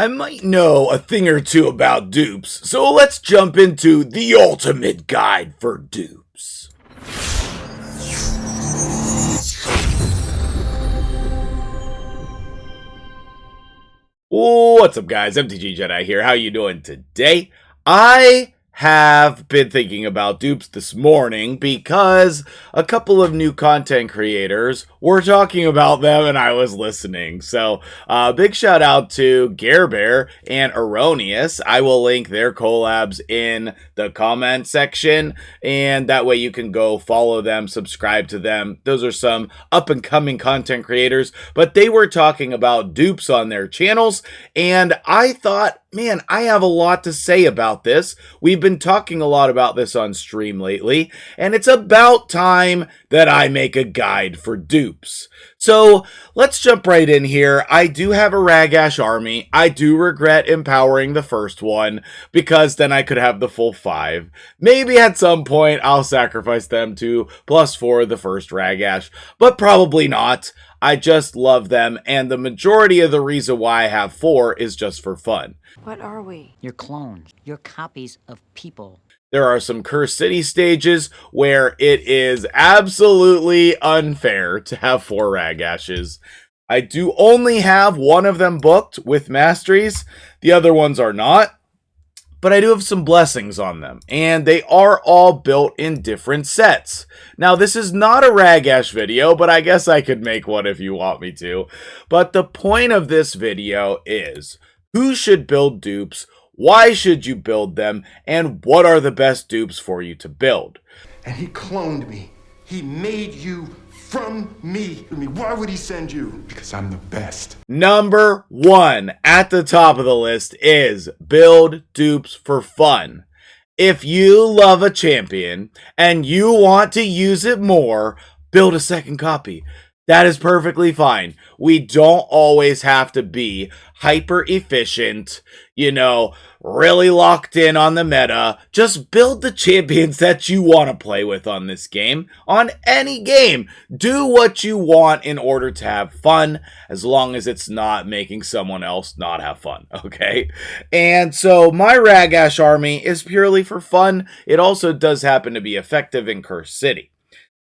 I might know a thing or two about dupes, so let's jump into the ultimate guide for dupes. What's up, guys? MtgJedi here. How you doing today? I have been thinking about dupes this morning because a couple of new content creators were talking about them and I was listening. So big shout out to Bear and Erroneous. I will link their collabs in the comment section, and that way you can go follow them, subscribe to them. Those are some up and coming content creators, but they were talking about dupes on their channels, and I thought, man, I have a lot to say about this. We've been talking a lot about this on stream lately, and it's about time that I make a guide for dupes. So let's jump right in here. I do have a Ragash army. I do regret empowering the first one because then I could have the full 5. Maybe at some point I'll sacrifice them to +4 the first Ragash, but probably not. I just love them, and the majority of the reason why I have 4 is just for fun. What are we? You're clones. You're copies of people. There are some Cursed City stages where it is absolutely unfair to have 4 Ragashes. I do only have one of them booked with masteries. The other ones are not. But I do have some blessings on them, and they are all built in different sets. Now, this is not a Ragash video, but I guess I could make one if you want me to. But the point of this video is, who should build dupes, why should you build them, and what are the best dupes for you to build? And he cloned me. He made you from me. Why would he send you? Because I'm the best. Number 1 at the top of the list is build dupes for fun. If you love a champion and you want to use it more, build a second copy. That is perfectly fine. We don't always have to be hyper efficient, really locked in on the meta. Just build the champions that you want to play with on this game, on any game. Do what you want in order to have fun, as long as it's not making someone else not have fun, okay? And so my Ragash army is purely for fun. It also does happen to be effective in Cursed City.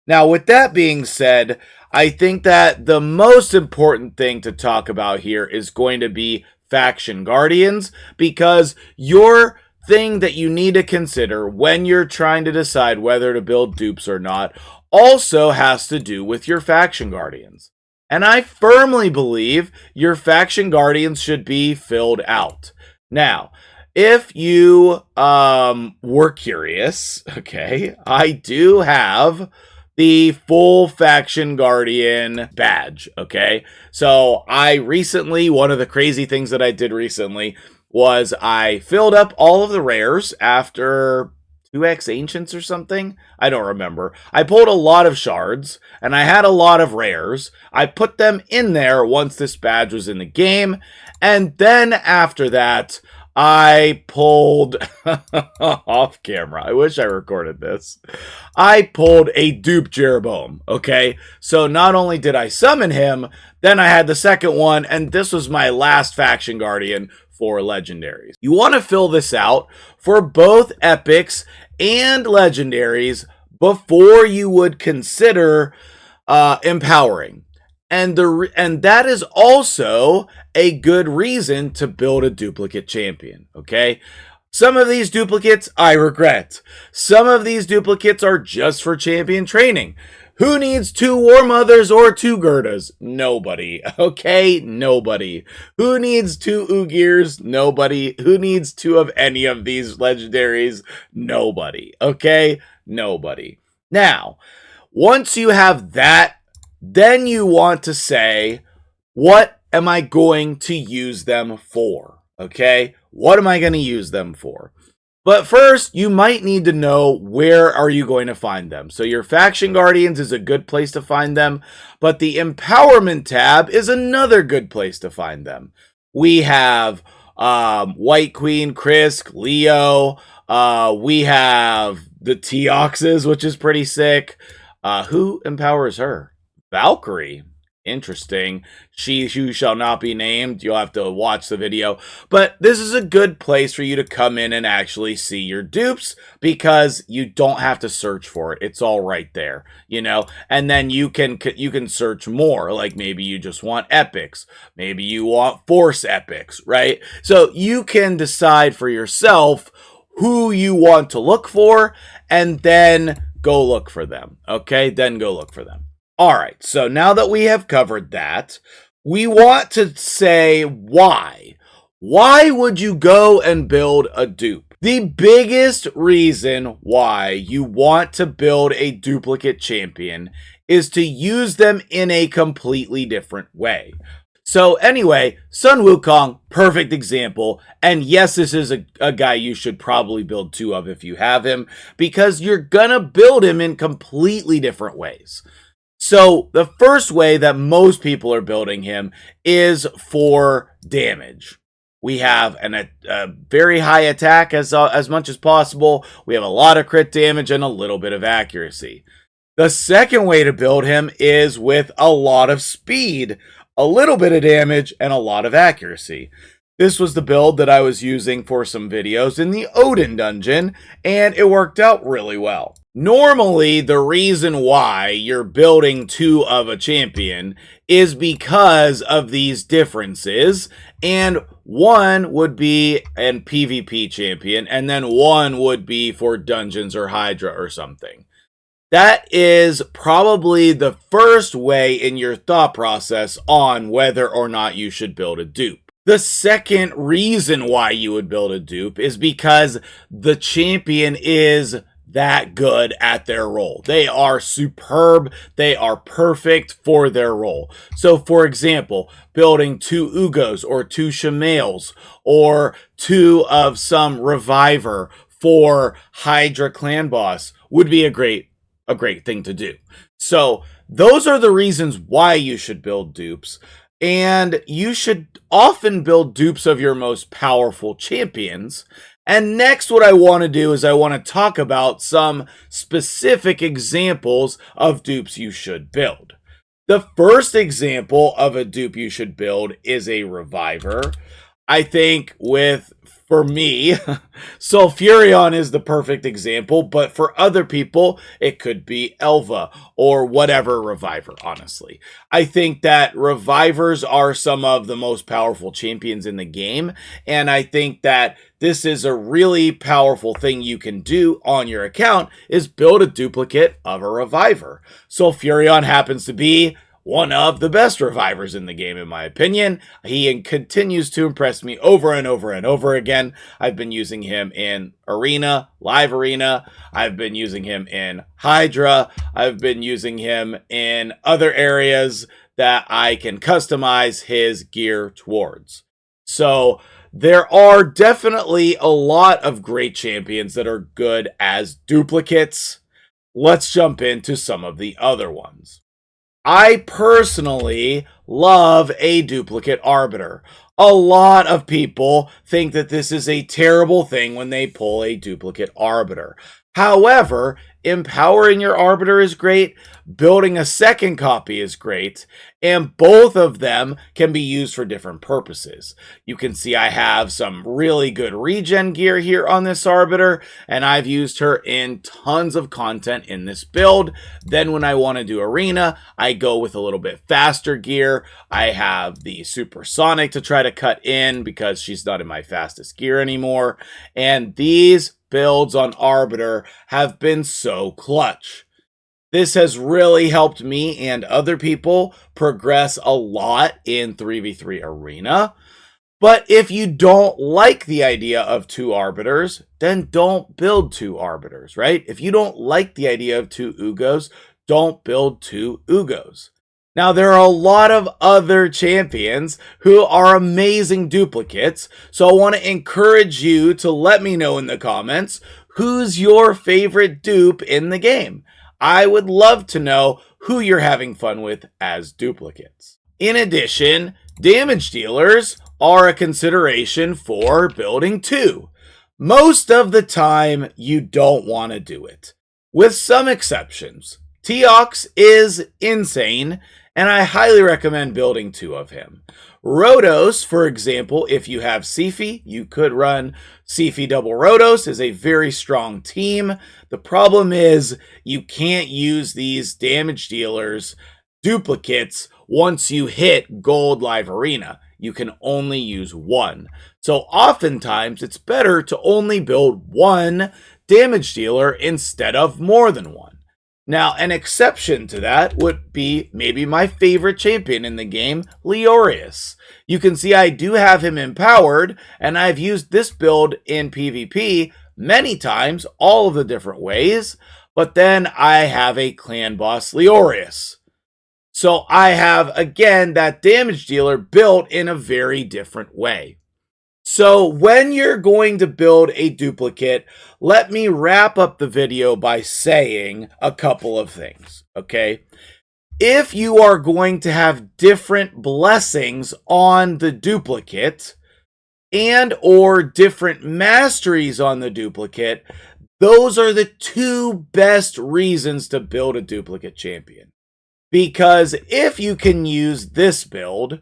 Now, with that being said, I think that the most important thing to talk about here is going to be Faction Guardians, because your thing that you need to consider when you're trying to decide whether to build dupes or not also has to do with your Faction Guardians. And I firmly believe your Faction Guardians should be filled out. Now, if you were curious, okay, I do have the full Faction Guardian badge, okay? So one of the crazy things that I did recently was I filled up all of the rares after 2x Ancients or something. I don't remember. I pulled a lot of shards, and I had a lot of rares. I put them in there once this badge was in the game, and then after that, I pulled, off camera, I wish I recorded this, I pulled a Dupe Jeroboam, okay? So not only did I summon him, then I had the second one, and this was my last Faction Guardian for Legendaries. You want to fill this out for both Epics and Legendaries before you would consider empowering. And that is also a good reason to build a duplicate champion, okay? Some of these duplicates I regret. Some of these duplicates are just for champion training. Who needs 2 War Mothers or 2 Gerdas? Nobody, okay? Nobody. Who needs 2 Ugirs? Nobody. Who needs 2 of any of these legendaries? Nobody, okay? Nobody. Now, once you have that, then you want to say, what am I going to use them for? Okay? What am I going to use them for? But first, you might need to know where are you going to find them. So your Faction Guardians is a good place to find them, but the Empowerment tab is another good place to find them. We have White Queen, Krisk, Leo. We have the Teoxes, which is pretty sick. Who empowers her? Valkyrie. Interesting. She who shall not be named. You'll have to watch the video. But this is a good place for you to come in and actually see your dupes because you don't have to search for it. It's all right there, you know? And then you can search more. Like maybe you just want epics. Maybe you want force epics, right? So you can decide for yourself who you want to look for and then go look for them. Okay? Then go look for them. All right, so now that we have covered that, we want to say why. Why would you go and build a dupe? The biggest reason why you want to build a duplicate champion is to use them in a completely different way. So anyway, Sun Wukong, perfect example. And yes, this is a guy you should probably build 2 of if you have him, because you're gonna build him in completely different ways. So the first way that most people are building him is for damage. We have a very high attack as much as possible. We have a lot of crit damage and a little bit of accuracy. The second way to build him is with a lot of speed, a little bit of damage, and a lot of accuracy. This was the build that I was using for some videos in the Odin dungeon, and it worked out really well. Normally, the reason why you're building 2 of a champion is because of these differences, and one would be an PvP champion, and then one would be for dungeons or Hydra or something. That is probably the first way in your thought process on whether or not you should build a dupe. The second reason why you would build a dupe is because the champion is that good at their role. They are superb. They are perfect for their role. So for example, building 2 Ugos or 2 Shamails or 2 of some reviver for Hydra clan boss would be a great thing to do. So those are the reasons why you should build dupes. And you should often build dupes of your most powerful champions. And next, what I want to do is I want to talk about some specific examples of dupes you should build. The first example of a dupe you should build is a reviver. I think for me, Sulfurion is the perfect example, but for other people, it could be Elva or whatever reviver, honestly. I think that revivers are some of the most powerful champions in the game, and I think that this is a really powerful thing you can do on your account is build a duplicate of a reviver. Sulfurion happens to be one of the best revivers in the game, in my opinion. He continues to impress me over and over and over again. I've been using him in Arena, Live Arena. I've been using him in Hydra. I've been using him in other areas that I can customize his gear towards. So there are definitely a lot of great champions that are good as duplicates. Let's jump into some of the other ones. I personally love a duplicate arbiter. A lot of people think that this is a terrible thing when they pull a duplicate arbiter. However, empowering your arbiter is great, building a second copy is great, and both of them can be used for different purposes. You can see I have some really good regen gear here on this arbiter, and I've used her in tons of content in this build. Then when I want to do arena, I go with a little bit faster gear. I have the supersonic to try to cut in because she's not in my fastest gear anymore, and these builds on arbiter have been so clutch. This has really helped me and other people progress a lot in 3v3 arena. But if you don't like the idea of 2 arbiters, then don't build 2 arbiters, right? If you don't like the idea of 2 Ugos, don't build 2 Ugos. Now, there are a lot of other champions who are amazing duplicates, so I want to encourage you to let me know in the comments who's your favorite dupe in the game. I would love to know who you're having fun with as duplicates. In addition, damage dealers are a consideration for building 2. Most of the time, you don't want to do it, with some exceptions. Teox is insane, and I highly recommend building 2 of him. Rotos, for example, if you have Sifi, you could run Sifi double Rotos, is a very strong team. The problem is you can't use these damage dealers duplicates once you hit Gold Live Arena. You can only use 1. So oftentimes it's better to only build 1 damage dealer instead of more than 1. Now, an exception to that would be maybe my favorite champion in the game, Leorius. You can see I do have him empowered, and I've used this build in PvP many times, all of the different ways, but then I have a clan boss, Leorius. So I have, again, that damage dealer built in a very different way. So when you're going to build a duplicate, let me wrap up the video by saying a couple of things, okay? If you are going to have different blessings on the duplicate and or different masteries on the duplicate, those are the 2 best reasons to build a duplicate champion. Because if you can use this build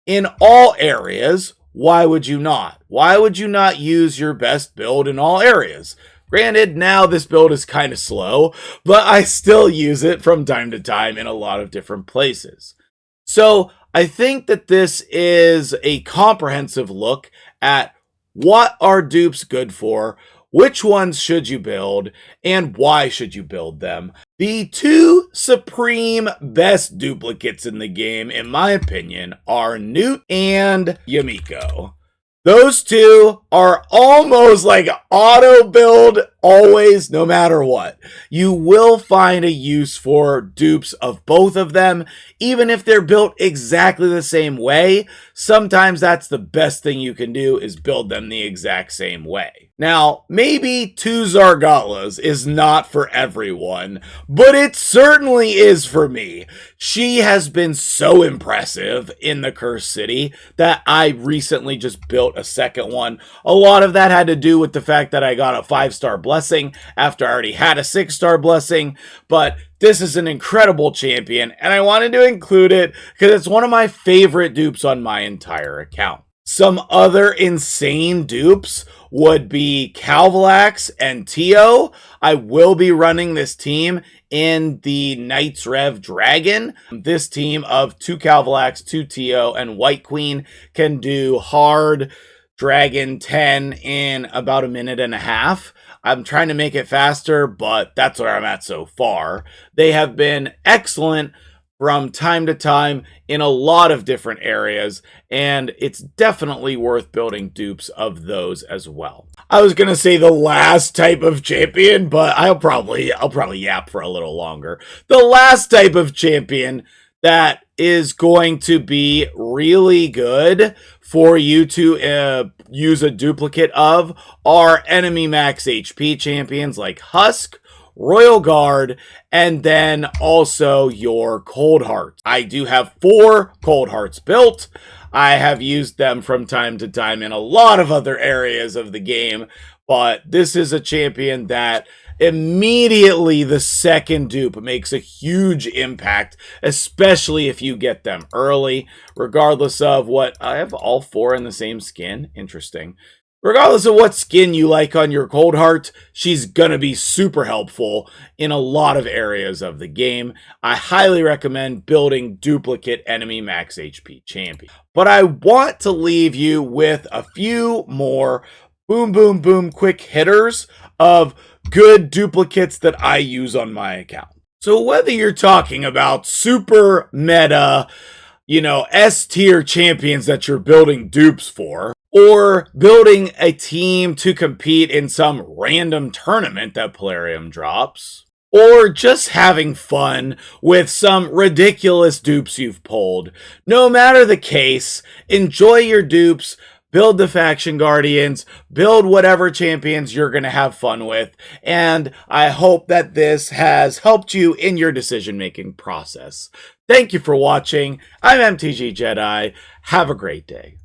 in all areas, why would you not? Why would you not use your best build in all areas? Granted, now this build is kind of slow, but I still use it from time to time in a lot of different places. So I think that this is a comprehensive look at what are dupes good for, which ones should you build, and why should you build them. The 2 supreme best duplicates in the game, in my opinion, are Newt and Yamiko. Those 2 are almost like auto build always, no matter what. You will find a use for dupes of both of them, even if they're built exactly the same way. Sometimes that's the best thing you can do, is build them the exact same way. Now, maybe 2 Zargatlas is not for everyone, but it certainly is for me. She has been so impressive in the Cursed City that I recently just built a second one. A lot of that had to do with the fact that I got a 5-star blessing after I already had a 6-star blessing, but this is an incredible champion, and I wanted to include it because it's one of my favorite dupes on my entire account. Some other insane dupes would be Calvalax and Tio. I will be running this team in the Knights Rev Dragon. This team of 2 Calvalax, 2 Tio, and White Queen can do hard Dragon 10 in about a minute and a half. I'm trying to make it faster, but that's where I'm at so far. They have been excellent from time to time in a lot of different areas, and it's definitely worth building dupes of those as well. I was gonna say the last type of champion, but I'll probably yap for a little longer. The last type of champion that is going to be really good for you to use a duplicate of are enemy max HP champions like Husk, Royal Guard, and then also your Cold Hearts. I do have 4 Cold Hearts built. I have used them from time to time in a lot of other areas of the game, but this is a champion that immediately the second dupe makes a huge impact, especially if you get them early, regardless of what... I have all 4 in the same skin. Interesting. Regardless of what skin you like on your Cold Heart, she's gonna be super helpful in a lot of areas of the game. I highly recommend building duplicate enemy max HP champion. But I want to leave you with a few more boom, boom, boom quick hitters of good duplicates that I use on my account. So whether you're talking about super meta, S tier champions that you're building dupes for, or building a team to compete in some random tournament that Polarium drops, or just having fun with some ridiculous dupes you've pulled. No matter the case, enjoy your dupes, build the Faction Guardians, build whatever champions you're going to have fun with, and I hope that this has helped you in your decision-making process. Thank you for watching. I'm MtgJedi. Have a great day.